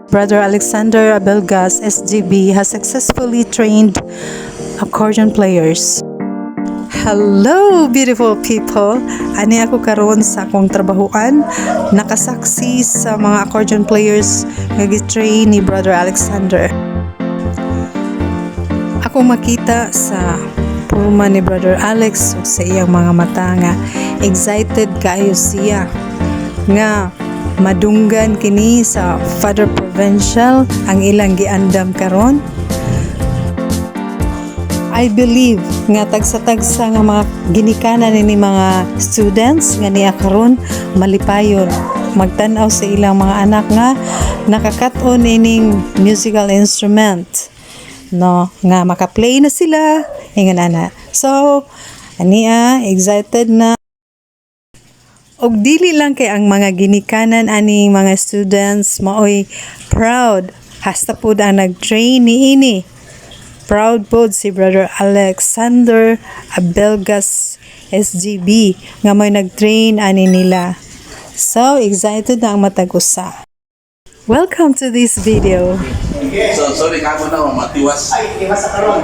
Brother Alexander Abelgas, SGB, has successfully trained accordion players. Hello, beautiful people! Ani ako karon sa akong trabahoan, nakasaksi sa mga accordion players nga gitrain ni Brother Alexander. Ako makita sa purma ni Brother Alex ug sa iyang mga mata nga excited kaayo siya nga madunggan kini sa Father Provincial ang ilang giandam karon. I believe nga tagsa-tagsa nga mga ginikanan ni mga students nga niya karon malipayon magtan-aw sa ilang mga anak nga nakakat-on ining musical instrument, no, nga maka-play na sila ingon ana. So ania excited na. Og dili lang kay ang mga ginikanan aning mga students maoy proud hasta pud ang nag-train niini. Proud pod si Brother Alexander Abelgas SGB nga may nag-train ani nila. So excited na ang matag-usa. Welcome to this video. So sorry ka mo na matiwas.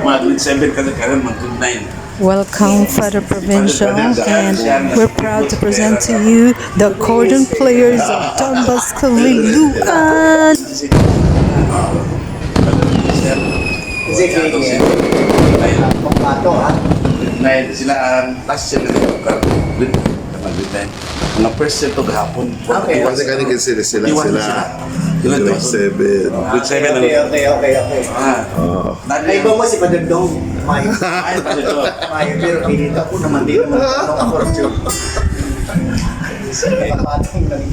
Mag-grade 7 ka na karon mag-grade 9. Welcome, Father Provincial, and we're proud to present to you the accordion players of Tombas Kaliluan. Sila ang last year na mag-grade 9. Mga first year to gahapon. Okay. Kasi kanina sila. Grade 7. Grade 7 Okay. Naiba mo si Padagdong. Mayo pero pinita ko naman din naman ako. Nakapatong lang.